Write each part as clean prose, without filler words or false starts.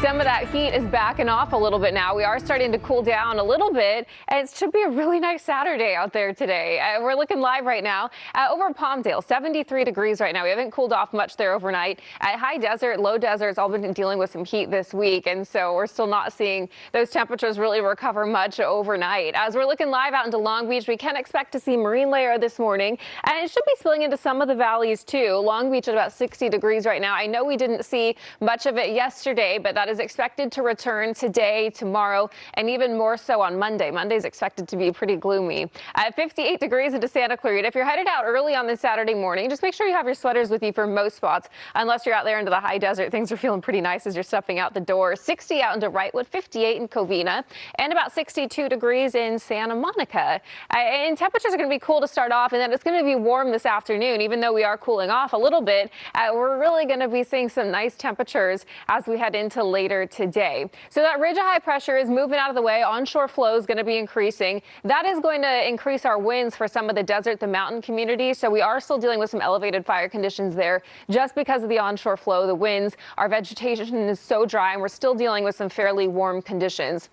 Some of that heat is backing off a little bit now. We are starting to cool down a little bit, and it should be a really nice Saturday out there today. We're looking live right now over Palmdale, 73 degrees right now. We haven't cooled off much there overnight. High desert, low desert has all been dealing with some heat this week, and so we're still not seeing those temperatures really recover much overnight. As we're looking live out into Long Beach, we can expect to see marine layer this morning, and it should be spilling into some of the valleys too. Long Beach at about 60 degrees right now. I know we didn't see much of it yesterday, but that is expected to return today, tomorrow, and even more so on Monday. Monday's expected to be pretty gloomy. 58 degrees into Santa Clarita. If you're headed out early on this Saturday morning, just make sure you have your sweaters with you for most spots. Unless you're out there into the high desert, things are feeling pretty nice as you're stepping out the door. 60 out into Wrightwood, 58 in Covina, and about 62 degrees in Santa Monica. And temperatures are going to be cool to start off, and then it's going to be warm this afternoon. Even though we are cooling off a little bit, we're really going to be seeing some nice temperatures as we head into later today. So that ridge of high pressure is moving out of the way. Onshore flow is going to be increasing. That is going to increase our winds for some of the desert, the mountain communities. So we are still dealing with some elevated fire conditions there just because of the onshore flow, the winds. Our vegetation is so dry, and we're still dealing with some fairly warm conditions.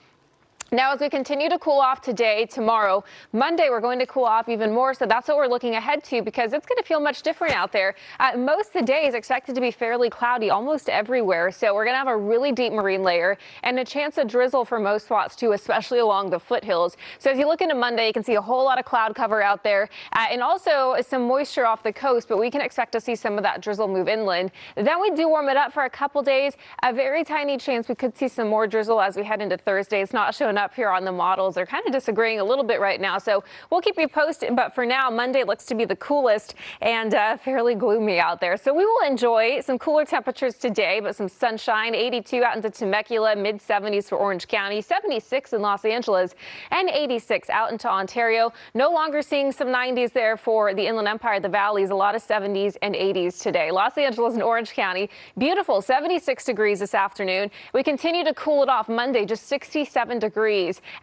Now, as we continue to cool off today, tomorrow, Monday, we're going to cool off even more. So that's what we're looking ahead to, because it's going to feel much different out there. Most of the day is expected to be fairly cloudy almost everywhere. So we're going to have a really deep marine layer and a chance of drizzle for most spots too, especially along the foothills. So as you look into Monday, you can see a whole lot of cloud cover out there and also some moisture off the coast. But we can expect to see some of that drizzle move inland. Then we do warm it up for a couple days. A very tiny chance we could see some more drizzle as we head into Thursday. It's not showing up here on the models. They're kind of disagreeing a little bit right now, so we'll keep you posted. But for now, Monday looks to be the coolest and fairly gloomy out there. So we will enjoy some cooler temperatures today, but some sunshine. 82 out into Temecula, mid 70s for Orange County, 76 in Los Angeles, and 86 out into Ontario. No longer seeing some 90s there for the Inland Empire, the valleys. A lot of 70s and 80s today. Los Angeles and Orange County, beautiful, 76 degrees this afternoon. We continue to cool it off Monday, just 67 degrees.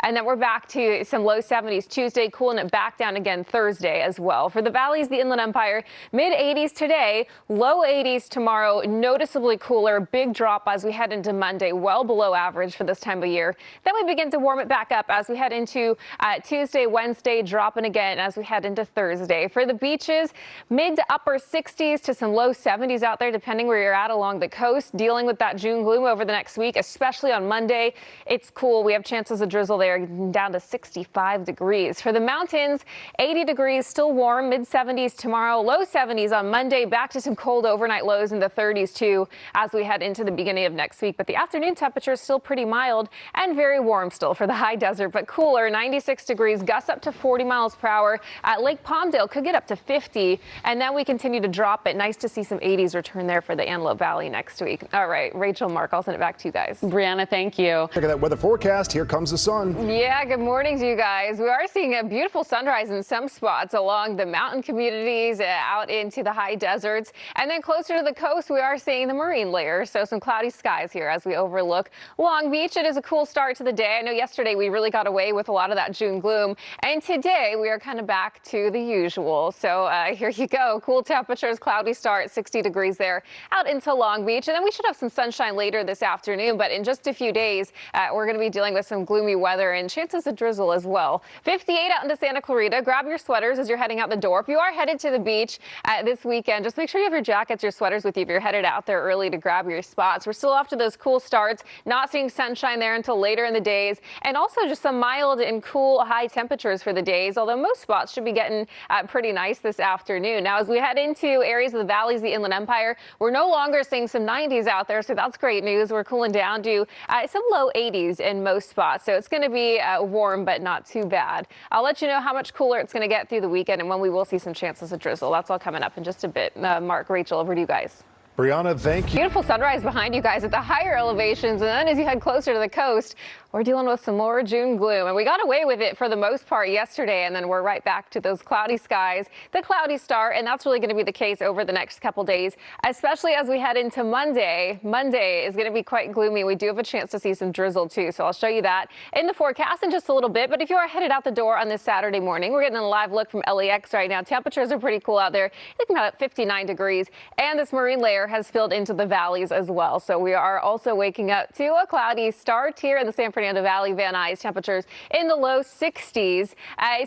And then we're back to some low 70s Tuesday, cooling it back down again Thursday as well. For the valleys, the Inland Empire, mid 80s today, low 80s tomorrow, noticeably cooler, big drop as we head into Monday, well below average for this time of year. Then we begin to warm it back up as we head into Tuesday, Wednesday, dropping again as we head into Thursday. For the beaches, mid to upper 60s to some low 70s out there, depending where you're at along the coast, dealing with that June gloom over the next week, especially on Monday. It's cool. We have chances of drizzle there down to 65 degrees. For the mountains, 80 degrees, still warm, mid 70s tomorrow, low 70s on Monday, back to some cold overnight lows in the 30s too as we head into the beginning of next week. But the afternoon temperature is still pretty mild and very warm still for the high desert, but cooler, 96 degrees, gusts up to 40 miles per hour. At Lake Palmdale could get up to 50, and then we continue to drop it. Nice to see some 80s return there for the Antelope Valley next week. All right, Rachel, Mark, I'll send it back to you guys. Brianna, thank you. Look at that weather forecast. Here comes the sun. Yeah, good morning to you guys. We are seeing a beautiful sunrise in some spots along the mountain communities, out into the high deserts. And then closer to the coast, we are seeing the marine layer. So some cloudy skies here as we overlook Long Beach. It is a cool start to the day. I know yesterday we really got away with a lot of that June gloom. And today we are kind of back to the usual. So here you go. Cool temperatures, cloudy start, 60 degrees there out into Long Beach. And then we should have some sunshine later this afternoon. But in just a few days, we're going to be dealing with some gloomy weather and chances of drizzle as well. 58 out into Santa Clarita. Grab your sweaters as you're heading out the door. If you are headed to the beach this weekend, just make sure you have your jackets, your sweaters with you if you're headed out there early to grab your spots. We're still off to those cool starts, not seeing sunshine there until later in the days, and also just some mild and cool high temperatures for the days, although most spots should be getting pretty nice this afternoon. Now, as we head into areas of the valleys, the Inland Empire, we're no longer seeing some 90s out there, so that's great news. We're cooling down to some low 80s in most spots, so it's going to be warm, but not too bad. I'll let you know how much cooler it's going to get through the weekend and when we will see some chances of drizzle. That's all coming up in just a bit. Mark, Rachel, over to you guys. Brianna, thank you. Beautiful sunrise behind you guys at the higher elevations. And then as you head closer to the coast, we're dealing with some more June gloom. And we got away with it for the most part yesterday. And then we're right back to those cloudy skies, the cloudy start. And that's really going to be the case over the next couple days, especially as we head into Monday. Monday is going to be quite gloomy. We do have a chance to see some drizzle too. So I'll show you that in the forecast in just a little bit. But if you are headed out the door on this Saturday morning, we're getting a live look from LAX right now. Temperatures are pretty cool out there. Looking about 59 degrees. And this marine layer has spilled into the valleys as well. So we are also waking up to a cloudy start here in the San Fernando Valley. Van Nuys, temperatures in the low 60s.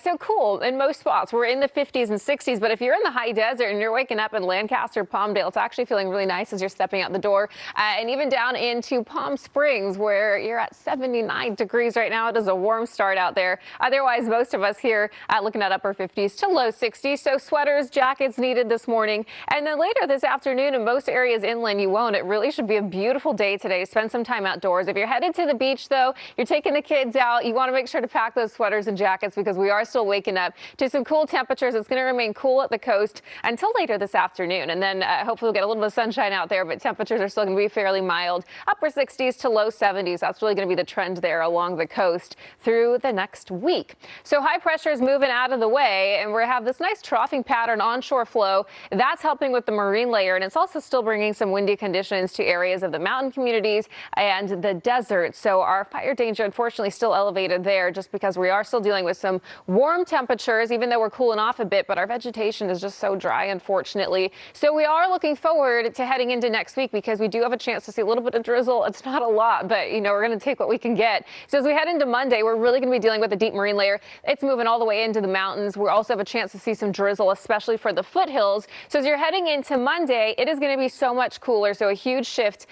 So cool in most spots. We're in the 50s and 60s. But if you're in the high desert and you're waking up in Lancaster, Palmdale, it's actually feeling really nice as you're stepping out the door. And even down into Palm Springs, where you're at 79 degrees right now. It is a warm start out there. Otherwise, most of us here looking at upper 50s to low 60s. So sweaters, jackets needed this morning. And then later this afternoon in most areas inland, you won't. It really should be a beautiful day today. Spend some time outdoors. If you're headed to the beach, though, you're taking the kids out, you want to make sure to pack those sweaters and jackets because we are still waking up to some cool temperatures. It's going to remain cool at the coast until later this afternoon. And then hopefully we'll get a little bit of sunshine out there, but temperatures are still going to be fairly mild. Upper 60s to low 70s. That's really going to be the trend there along the coast through the next week. So high pressure is moving out of the way, and we have this nice troughing pattern onshore flow. That's helping with the marine layer, and it's also still bringing some windy conditions to areas of the mountain communities and the desert. So our fire danger, unfortunately, still elevated there just because we are still dealing with some warm temperatures, even though we're cooling off a bit, but our vegetation is just so dry, unfortunately. So we are looking forward to heading into next week because we do have a chance to see a little bit of drizzle. It's not a lot, but we're going to take what we can get. So as we head into Monday, we're really going to be dealing with a deep marine layer. It's moving all the way into the mountains. We also have a chance to see some drizzle, especially for the foothills. So as you're heading into Monday, it is going to be so much cooler. So a huge shift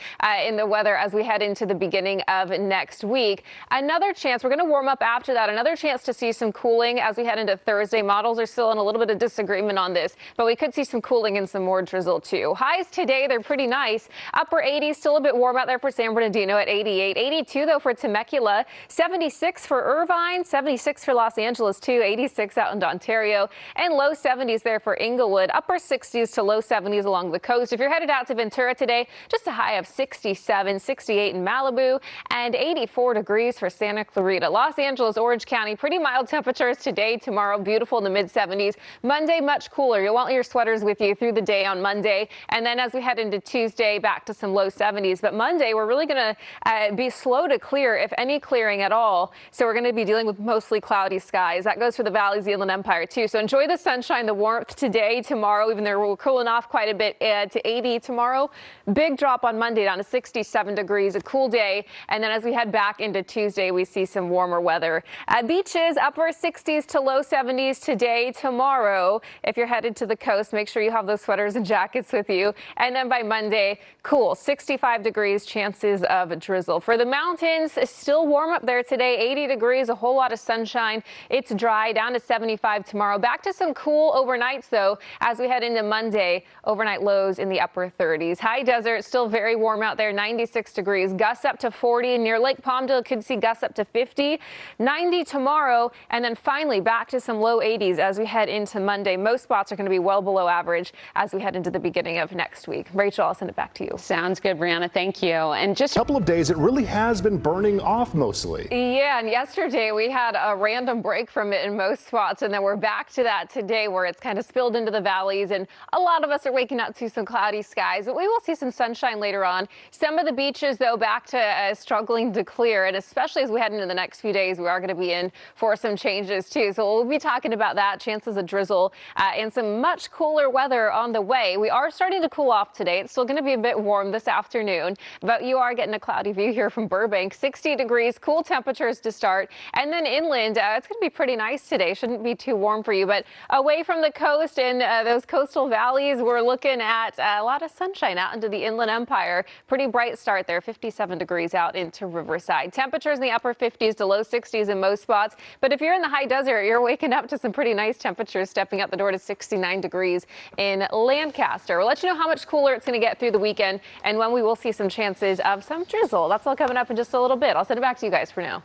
in the weather as we head into the beginning of next week. Another chance, we're going to warm up after that. Another chance to see some cooling as we head into Thursday. Models are still in a little bit of disagreement on this, but we could see some cooling and some more drizzle too. Highs today, they're pretty nice. Upper 80s, still a bit warm out there for San Bernardino at 88. 82 though for Temecula. 76 for Irvine. 76 for Los Angeles too. 86 out in Ontario. And low 70s there for Inglewood. Upper 60s to low 70s along the coast. If you're headed out to Ventura today, just a high of 67, 68 in Malibu, and 84 degrees for Santa Clarita. Los Angeles, Orange County, pretty mild temperatures today. Tomorrow, beautiful in the mid 70s. Monday, much cooler. You'll want your sweaters with you through the day on Monday. And then as we head into Tuesday, back to some low 70s. But Monday, we're really going to be slow to clear, if any clearing at all. So we're going to be dealing with mostly cloudy skies. That goes for the valleys, the Inland Empire too. So enjoy the sunshine, the warmth today, tomorrow, even though we're cooling off quite a bit to 80 tomorrow. Big drop on Monday down to 67 degrees, a cool day. And then as we head back into Tuesday, we see some warmer weather. Beaches, upper 60s to low 70s today, tomorrow. If you're headed to the coast, make sure you have those sweaters and jackets with you. And then by Monday, cool, 65 degrees, chances of drizzle. For the mountains, still warm up there today, 80 degrees, a whole lot of sunshine. It's dry, down to 75 tomorrow. Back to some cool overnights, though, as we head into Monday. Overnight lows in the upper 30s. High desert, still very warm out there, 96 degrees. Gusts up to 40 near Lake Palmdale. Could see gusts up to 50. 90 tomorrow, and then finally back to some low 80s as we head into Monday. Most spots are going to be well below average as we head into the beginning of next week. Rachel, I'll send it back to you. Sounds good, Brianna. Thank you. And just A couple of days, it really has been burning off mostly. Yeah, and yesterday we had a random break from it in most spots, and then we're back to that today where it's kind of spilled into the valleys, and a lot of us are waking up to some cloudy skies, but we will see some sunshine later on. Some of the beaches, though, back to struggling to clear, and especially as we head into the next few days, we are going to be in for some changes too. So we'll be talking about that, chances of drizzle, and some much cooler weather on the way. We are starting to cool off today. It's still going to be a bit warm this afternoon, but you are getting a cloudy view here from Burbank. 60 degrees, cool temperatures to start, and then inland, it's going to be pretty nice today. Shouldn't be too warm for you, but away from the coast and those coastal valleys, we're looking at a lot of sunshine out into the Inland Empire. Pretty bright start there, 57 degrees out into Riverside. Temperatures in the upper 50s to low 60s in most spots, but if you're in the high desert, you're waking up to some pretty nice temperatures, stepping out the door to 69 degrees in Lancaster. We'll let you know how much cooler it's going to get through the weekend and when we will see some chances of some drizzle. That's all coming up in just a little bit. I'll send it back to you guys for now.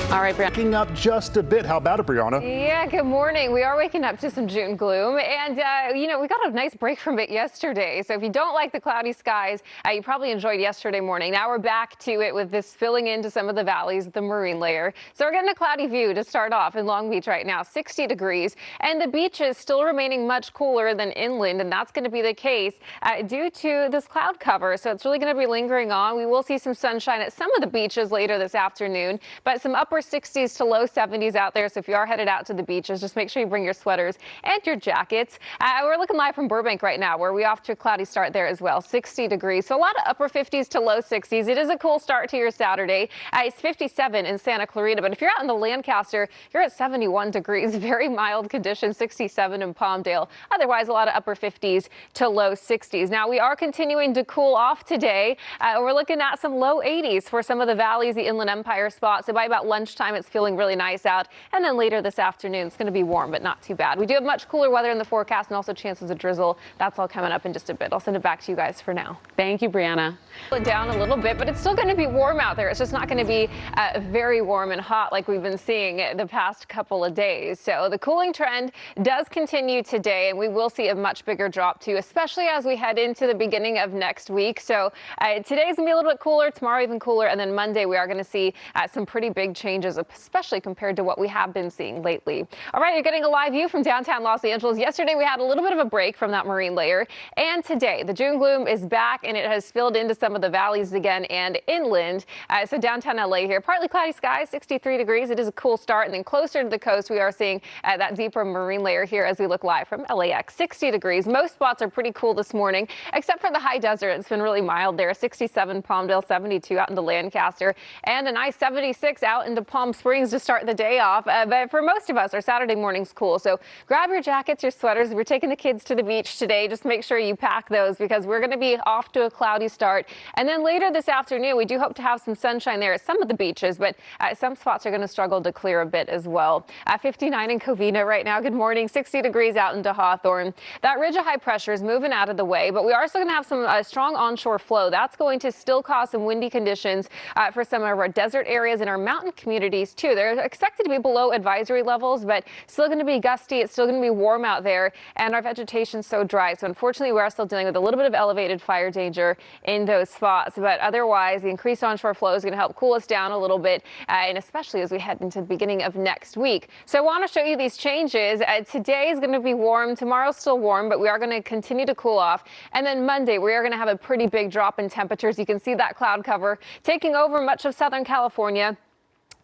all right, Brianna. Waking up just a bit. How about it, Brianna? Yeah, good morning. We are waking up to some June gloom, and we got a nice break from it yesterday. So if you don't like the cloudy skies, you probably enjoyed yesterday morning. Now we're back to it with this filling into some of the valleys, the marine layer. So we're getting a cloudy view to start off in Long Beach right now, 60 degrees, and the beaches still remaining much cooler than inland, and that's going to be the case due to this cloud cover. So it's really going to be lingering on. We will see some sunshine at some of the beaches later this afternoon, but some upper upper 60s to low 70s out there. So if you are headed out to the beaches, just make sure you bring your sweaters and your jackets. We're looking live from Burbank right now, where we off to a cloudy start there as well. 60 degrees. So a lot of upper 50s to low 60s. It is a cool start to your Saturday. It's 57 in Santa Clarita, but if you're out in the Lancaster, you're at 71 degrees. Very mild conditions, 67 in Palmdale. Otherwise, a lot of upper 50s to low 60s. Now, we are continuing to cool off today. We're looking at some low 80s for some of the valleys, the Inland Empire spots. So by about lunchtime, it's feeling really nice out. And then later this afternoon, it's going to be warm, but not too bad. We do have much cooler weather in the forecast and also chances of drizzle. That's all coming up in just a bit. I'll send it back to you guys for now. Thank you, Brianna. Cool it down a little bit, but it's still going to be warm out there. It's just not going to be very warm and hot like we've been seeing the past couple of days. So the cooling trend does continue today, and we will see a much bigger drop too, especially as we head into the beginning of next week. So today's going to be a little bit cooler, tomorrow even cooler, and then Monday we are going to see some pretty big changes, especially compared to what we have been seeing lately. All right, you're getting a live view from downtown Los Angeles. Yesterday we had a little bit of a break from that marine layer, and today the June gloom is back and it has spilled into some of the valleys again and inland. So downtown LA here, partly cloudy skies, 63 degrees. It is a cool start, and then closer to the coast we are seeing that deeper marine layer here as we look live from LAX. 60 degrees. Most spots are pretty cool this morning, except for the high desert. It's been really mild there. 67 Palmdale, 72 out into Lancaster, and a nice 76 out into Palm Springs to start the day off. But for most of us, our Saturday morning's cool. So grab your jackets, your sweaters. If you're taking the kids to the beach today, just make sure you pack those because we're going to be off to a cloudy start. And then later this afternoon, we do hope to have some sunshine there at some of the beaches, but some spots are going to struggle to clear a bit as well. 59 in Covina right now. Good morning. 60 degrees out into Hawthorne. That ridge of high pressure is moving out of the way, but we are still going to have some strong onshore flow. That's going to still cause some windy conditions for some of our desert areas and our mountain communities too. They're expected to be below advisory levels, but still going to be gusty. It's still going to be warm out there, and our vegetation's so dry. So unfortunately, we are still dealing with a little bit of elevated fire danger in those spots. But otherwise, the increased onshore flow is going to help cool us down a little bit, and especially as we head into the beginning of next week. So I want to show you these changes. Today is going to be warm. Tomorrow's still warm, but we are going to continue to cool off. And then Monday, we are going to have a pretty big drop in temperatures. You can see that cloud cover taking over much of Southern California.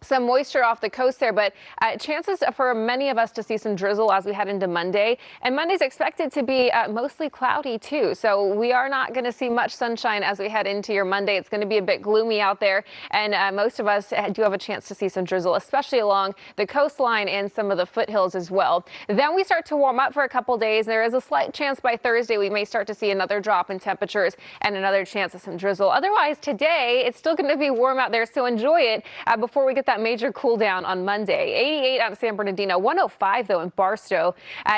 Some moisture off the coast there, but chances for many of us to see some drizzle as we head into Monday. And Monday's expected to be mostly cloudy too. So we are not going to see much sunshine as we head into your Monday. It's going to be a bit gloomy out there. And most of us do have a chance to see some drizzle, especially along the coastline and some of the foothills as well. Then we start to warm up for a couple days. There is a slight chance by Thursday we may start to see another drop in temperatures and another chance of some drizzle. Otherwise, today it's still going to be warm out there. So enjoy it before we get that major cool down on Monday. 88 out of San Bernardino, 105 though in Barstow,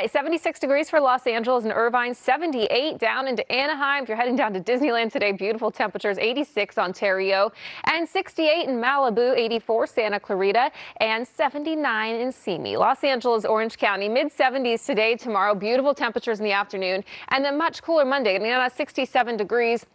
76 degrees for Los Angeles and Irvine, 78 down into Anaheim. If you're heading down to Disneyland today, beautiful temperatures, 86 Ontario, and 68 in Malibu, 84 Santa Clarita, and 79 in Simi. Los Angeles, Orange County, mid 70s today, tomorrow, beautiful temperatures in the afternoon, and then much cooler Monday, getting down to 67 degrees.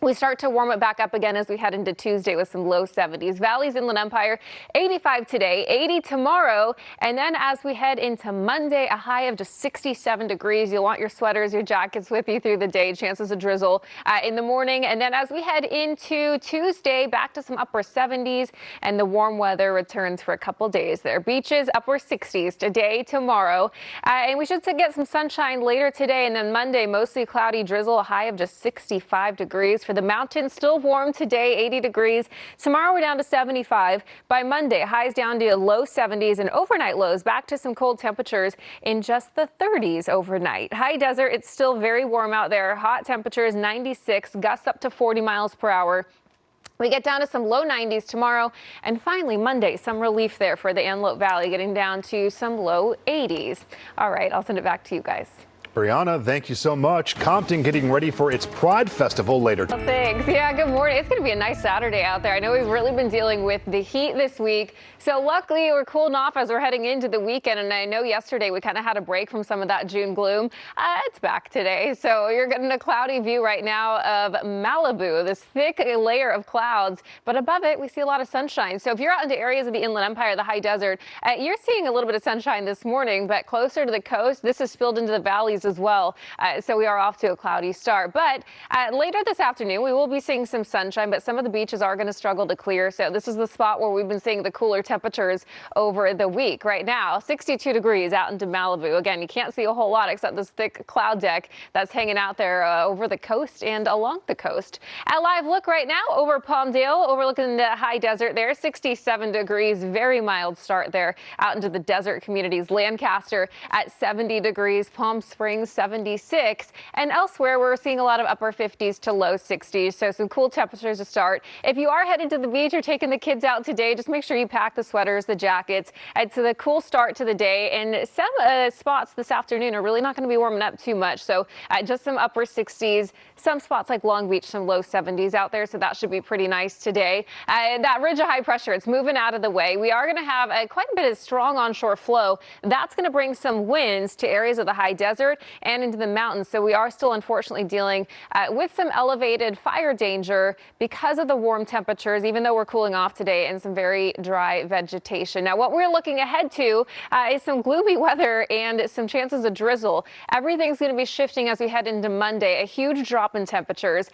We start to warm it back up again as we head into Tuesday with some low 70s. Valleys, Inland Empire, 85 today, 80 tomorrow. And then as we head into Monday, a high of just 67 degrees. You'll want your sweaters, your jackets with you through the day. Chances of drizzle in the morning. And then as we head into Tuesday, back to some upper 70s. And the warm weather returns for a couple days there. Beaches, upper 60s today, tomorrow. And we should get some sunshine later today. And then Monday, mostly cloudy drizzle, a high of just 65 degrees. For the mountains, still warm today, 80 degrees. Tomorrow we're down to 75. By Monday, highs down to low 70s and overnight lows back to some cold temperatures in just the 30s overnight. High desert, it's still very warm out there. Hot temperatures, 96, gusts up to 40 miles per hour. We get down to some low 90s tomorrow, and finally Monday, some relief there for the Antelope Valley, getting down to some low 80s. All right, I'll send it back to you guys. Brianna, thank you so much. Compton getting ready for its Pride Festival later. Well, thanks. Yeah, good morning. It's going to be a nice Saturday out there. I know we've really been dealing with the heat this week. So luckily we're cooling off as we're heading into the weekend. And I know yesterday we kind of had a break from some of that June gloom. It's back today. So you're getting a cloudy view right now of Malibu, this thick layer of clouds. But above it, we see a lot of sunshine. So if you're out into areas of the Inland Empire, the high desert, you're seeing a little bit of sunshine this morning. But closer to the coast, this has spilled into the valleys 60s as well. So we are off to a cloudy start. But later this afternoon, we will be seeing some sunshine, but some of the beaches are going to struggle to clear. So this is the spot where we've been seeing the cooler temperatures over the week. Right now, 62 degrees out into Malibu. Again, you can't see a whole lot except this thick cloud deck that's hanging out there over the coast and along the coast. At live look right now over Palmdale, overlooking the high desert there, 67 degrees, very mild start there out into the desert communities. Lancaster at 70 degrees, Palm Springs 76, and elsewhere we're seeing a lot of upper 50s to low 60s, so some cool temperatures to start. If you are headed to the beach or taking the kids out today, just make sure you pack the sweaters, the jackets. It's a cool start to the day, and some spots this afternoon are really not going to be warming up too much, so just some upper 60s, some spots like Long Beach, some low 70s out there, so that should be pretty nice today. That ridge of high pressure, it's moving out of the way. We are going to have quite a bit of strong onshore flow. That's going to bring some winds to areas of the high desert and into the mountains, so we are still unfortunately dealing with some elevated fire danger because of the warm temperatures, even though we're cooling off today, and some very dry vegetation. Now, what we're looking ahead to is some gloomy weather and some chances of drizzle. Everything's going to be shifting as we head into Monday, a huge drop in temperatures.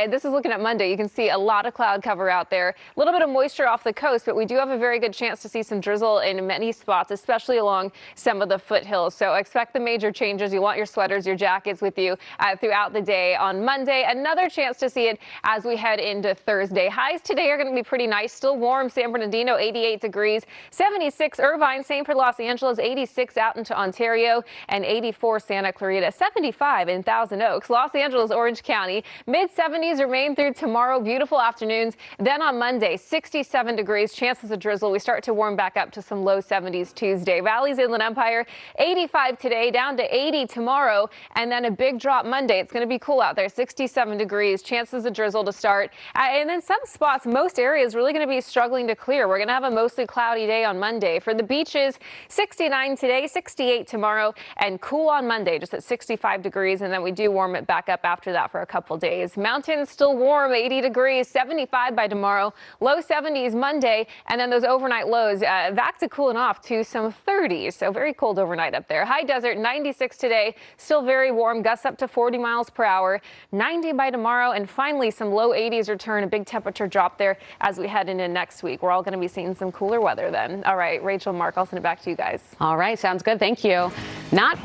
This is looking at Monday. You can see a lot of cloud cover out there, a little bit of moisture off the coast, but we do have a very good chance to see some drizzle in many spots, especially along some of the foothills. So expect the major changes. You want your sweaters, your jackets with you throughout the day on Monday. Another chance to see it as we head into Thursday. Highs today are going to be pretty nice, still warm. San Bernardino 88 degrees, 76 Irvine, same for Los Angeles, 86 out into Ontario, and 84 Santa Clarita, 75 in Thousand Oaks. Los Angeles, Orange County, mid 70s remain through tomorrow. Beautiful afternoons. Then on Monday, 67 degrees, chances of drizzle. We start to warm back up to some low 70s Tuesday. Valley's Inland Empire, 85 today, down to 80 tomorrow, and then a big drop Monday. It's going to be cool out there, 67 degrees, chances of drizzle to start. And then some spots, most areas really going to be struggling to clear. We're going to have a mostly cloudy day on Monday. For the beaches, 69 today, 68 tomorrow, and cool on Monday, just at 65 degrees, and then we do warm it back up after that for a couple days. Mountains still warm, 80 degrees, 75 by tomorrow, low 70s Monday, and then those overnight lows back to cooling off to some 30s, so very cold overnight up there. High desert, 96 today, still very warm, gusts up to 40 miles per hour, 90 by tomorrow, and finally some low 80s return, a big temperature drop there as we head into next week. We're all going to be seeing some cooler weather then. All right, Rachel, Mark, I'll send it back to you guys. All right, sounds good. Thank you. Not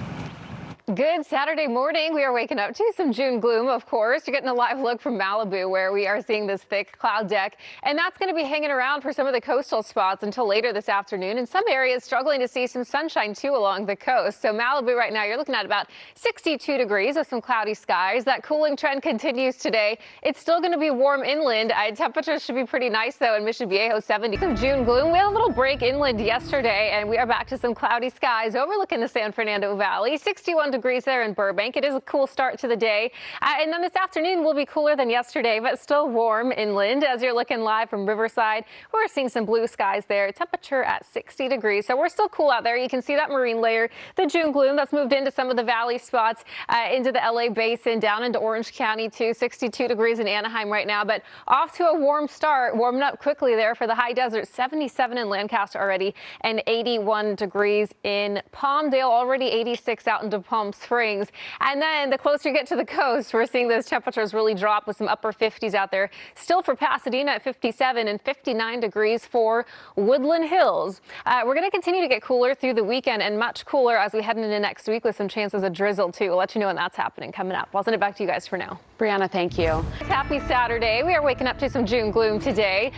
Good Saturday morning. We are waking up to some June gloom, of course. You're getting a live look from Malibu where we are seeing this thick cloud deck, and that's going to be hanging around for some of the coastal spots until later this afternoon. In some areas struggling to see some sunshine too along the coast. So Malibu right now, you're looking at about 62 degrees with some cloudy skies. That cooling trend continues today. It's still going to be warm inland. Temperatures should be pretty nice though in Mission Viejo, 70. Some June gloom. We had a little break inland yesterday, and we are back to some cloudy skies overlooking the San Fernando Valley. 61 degrees there in Burbank. It is a cool start to the day. And then this afternoon will be cooler than yesterday, but still warm inland. As you're looking live from Riverside, we're seeing some blue skies there. Temperature at 60 degrees. So we're still cool out there. You can see that marine layer, the June gloom that's moved into some of the valley spots, into the LA basin, down into Orange County too. 62 degrees in Anaheim right now, but off to a warm start, warming up quickly there for the high desert. 77 in Lancaster already, and 81 degrees in Palmdale, already 86 out into Palm Springs. And then the closer you get to the coast, we're seeing those temperatures really drop with some upper 50s out there. Still for Pasadena at 57 and 59 degrees for Woodland Hills. We're going to continue to get cooler through the weekend and much cooler as we head into next week with some chances of drizzle too. We'll let you know when that's happening coming up. I'll send it back to you guys for now. Brianna, thank you. Happy Saturday. We are waking up to some June gloom today.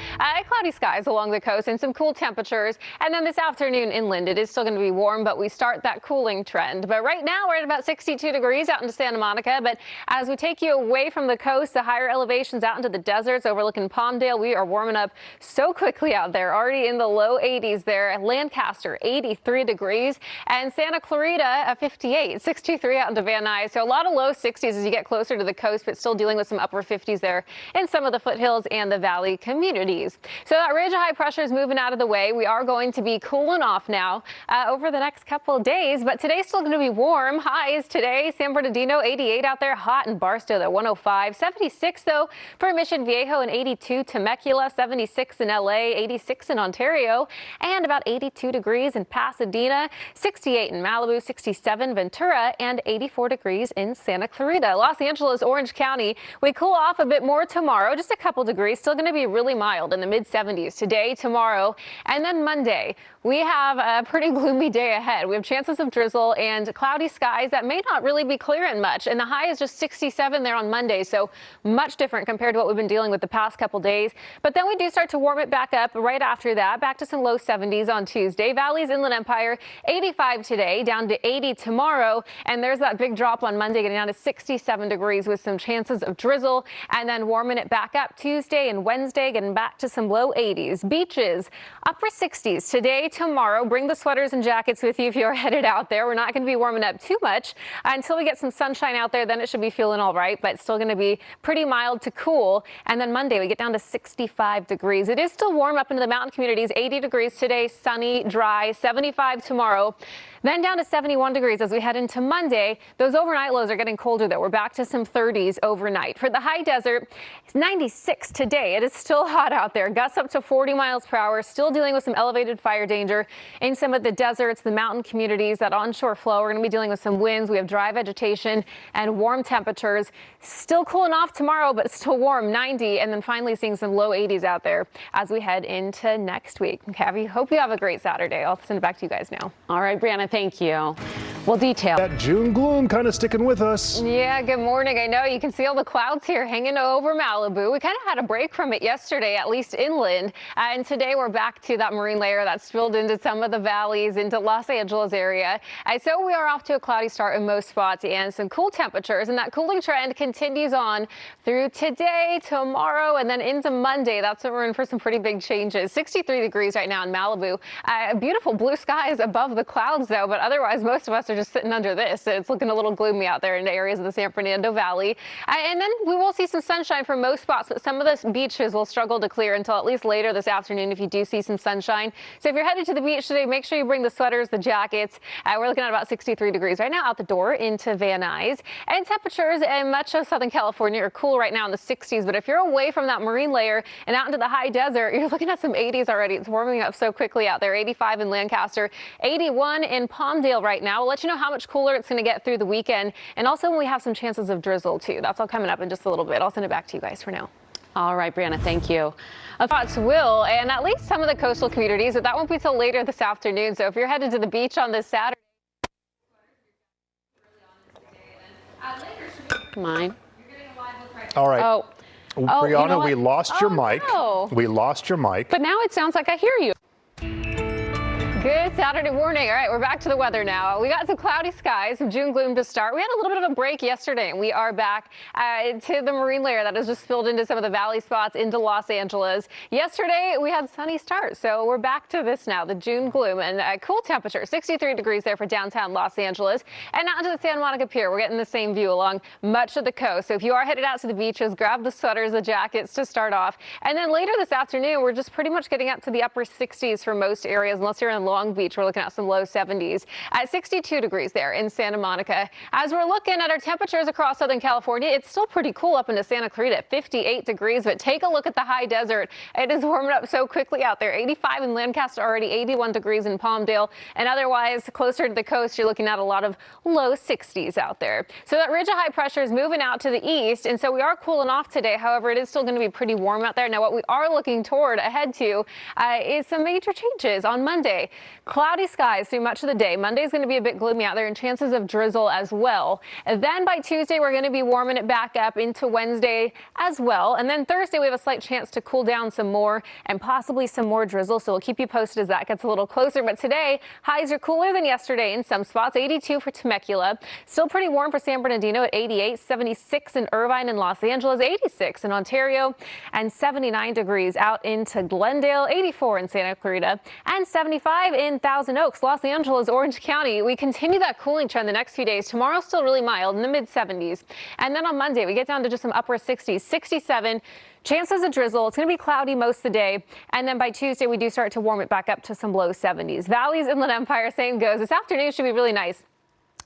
Cloudy skies along the coast and some cool temperatures. And then this afternoon inland, it is still going to be warm, but we start that cooling trend. But right now we're at about 62 degrees out into Santa Monica. But as we take you away from the coast, the higher elevations out into the deserts overlooking Palmdale, we are warming up so quickly out there, already in the low 80s there. Lancaster, 83 degrees, and Santa Clarita at 58, 63 out into Van Nuys. So a lot of low 60s as you get closer to the coast, but but still dealing with some upper 50s there in some of the foothills and the valley communities. So that ridge of high pressure is moving out of the way. We are going to be cooling off now over the next couple of days, but today's still going to be warm. Highs today, San Bernardino 88 out there, hot in Barstow at 105, 76 though for Mission Viejo and 82 Temecula, 76 in LA, 86 in Ontario, and about 82 degrees in Pasadena, 68 in Malibu, 67 Ventura, and 84 degrees in Santa Clarita. Los Angeles, Orange County, we cool off a bit more tomorrow, just a couple degrees, still going to be really mild in the mid 70s today, tomorrow, and then Monday. We have a pretty gloomy day ahead. We have chances of drizzle and cloudy skies that may not really be clearing much. And the high is just 67 there on Monday, so much different compared to what we've been dealing with the past couple days. But then we do start to warm it back up right after that, back to some low 70s on Tuesday. Valley's Inland Empire, 85 today, down to 80 tomorrow. And there's that big drop on Monday, getting down to 67 degrees with some chances of drizzle. And then warming it back up Tuesday and Wednesday, getting back to some low 80s. Beaches, upper 60s today, tomorrow. Bring the sweaters and jackets with you if you're headed out there. We're not going to be warming up too much until we get some sunshine out there. Then it should be feeling all right, but still going to be pretty mild to cool. And then Monday we get down to 65 degrees. It is still warm up into the mountain communities. 80 degrees today, sunny, dry, 75 tomorrow. Then down to 71 degrees as we head into Monday. Those overnight lows are getting colder though. We're back to some 30s overnight. For the high desert, it's 96 today. It is still hot out there. Gusts up to 40 miles per hour. Still dealing with some elevated fire danger in some of the deserts, the mountain communities, that onshore flow. We're going to be dealing with some winds. We have dry vegetation and warm temperatures. Still cooling off tomorrow, but still warm, 90. And then finally seeing some low 80s out there as we head into next week. Okay, hope you have a great Saturday. I'll send it back to you guys now. All right, Brianna, thank you. Well, detail. That June gloom kind of sticking with us. Yeah, good morning. I know you can see all the clouds here hanging over Malibu. We kind of had a break from it yesterday, at least inland. And today we're back to that marine layer that spilled into some of the valleys into Los Angeles area. So we are off to a cloudy start in most spots and some cool temperatures. And that cooling trend continues on through today, tomorrow, and then into Monday. That's when we're in for some pretty big changes. 63 degrees right now in Malibu. Beautiful blue skies above the clouds, though. But otherwise, most of us are just sitting under this. It's looking a little gloomy out there in the areas of the San Fernando Valley. And then we will see some sunshine for most spots, but some of the beaches will struggle to clear until at least later this afternoon if you do see some sunshine. So if you're headed to the beach today, make sure you bring the sweaters, the jackets. We're looking at about 63 degrees right now out the door into Van Nuys. And temperatures in much of Southern California are cool right now in the 60s. But if you're away from that marine layer and out into the high desert, you're looking at some 80s already. It's warming up so quickly out there. 85 in Lancaster, 81 in Palmdale right now. We'll let you know how much cooler it's going to get through the weekend. And also when we have some chances of drizzle too. That's all coming up in just a little bit. I'll send it back to you guys for now. All right, Brianna, thank you. Thoughts will, and at least some of the coastal communities, but that won't be till later this afternoon. So if you're headed to the beach on this Saturday, Mine. All right. Oh, Brianna, you know we what? lost your mic. No. We lost your mic. but now it sounds like I hear you. Good Saturday morning. All right, we're back to the weather now. We got some cloudy skies, some June gloom to start. We had a little bit of a break yesterday, and we are back to the marine layer that has just spilled into some of the valley spots into Los Angeles. Yesterday, we had sunny start, so we're back to this now, the June gloom, and cool temperature, 63 degrees there for downtown Los Angeles. And out to the Santa Monica Pier, we're getting the same view along much of the coast. So if you are headed out to the beaches, grab the sweaters, the jackets to start off. And then later this afternoon, we're just pretty much getting up to the upper 60s for most areas, unless you're in Long Beach. We're looking at some low 70s at 62 degrees there in Santa Monica. As we're looking at our temperatures across Southern California, it's still pretty cool up into Santa Clarita at 58 degrees. But take a look at the high desert. It is warming up so quickly out there. 85 in Lancaster already, 81 degrees in Palmdale. And otherwise, closer to the coast, you're looking at a lot of low 60s out there. So that ridge of high pressure is moving out to the east. And so we are cooling off today. However, it is still going to be pretty warm out there. Now, what we are looking toward ahead to is some major changes on Monday. Cloudy skies through much of the day. Monday is going to be a bit gloomy out there and chances of drizzle as well. And then by Tuesday, we're going to be warming it back up into Wednesday as well. And then Thursday, we have a slight chance to cool down some more and possibly some more drizzle. So we'll keep you posted as that gets a little closer. But today, highs are cooler than yesterday in some spots. 82 for Temecula. Still pretty warm for San Bernardino at 88, 76 in Irvine and Los Angeles, 86 in Ontario, and 79 degrees out into Glendale, 84 in Santa Clarita, and 75 live in Thousand Oaks, Los Angeles, Orange County. We continue that cooling trend the next few days. Tomorrow still really mild in the mid 70s. And then on Monday, we get down to just some upper 60s, 67. Chances of drizzle. It's going to be cloudy most of the day. And then by Tuesday, we do start to warm it back up to some low 70s. Valleys, Inland Empire, same goes. This afternoon should be really nice.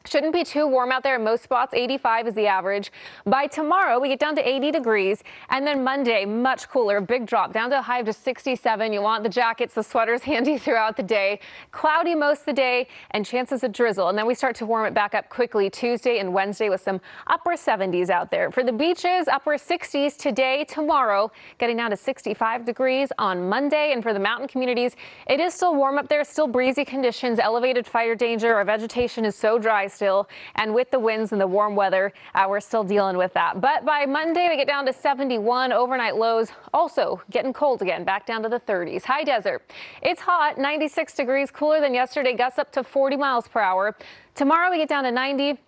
Shouldn't be too warm out there in most spots. 85 is the average. By tomorrow, we get down to 80 degrees. And then Monday, much cooler, big drop down to a high of just 67. You want the jackets, the sweaters handy throughout the day. Cloudy most of the day and chances of drizzle. And then we start to warm it back up quickly Tuesday and Wednesday with some upper 70s out there. For the beaches, upper 60s today, tomorrow, getting down to 65 degrees on Monday. And for the mountain communities, it is still warm up there, still breezy conditions, elevated fire danger. Our vegetation is so dry still, and with the winds and the warm weather, we're still dealing with that. But by Monday, we get down to 71. Overnight lows also getting cold again, back down to the 30s. High desert, it's hot, 96 degrees, cooler than yesterday, gusts up to 40 miles per hour. Tomorrow, we get down to 90.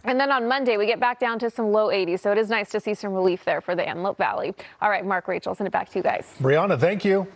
And then on Monday, we get back down to some low 80s. So it is nice to see some relief there for the Antelope Valley. All right, Mark, Rachel, send it back to you guys. Brianna, thank you.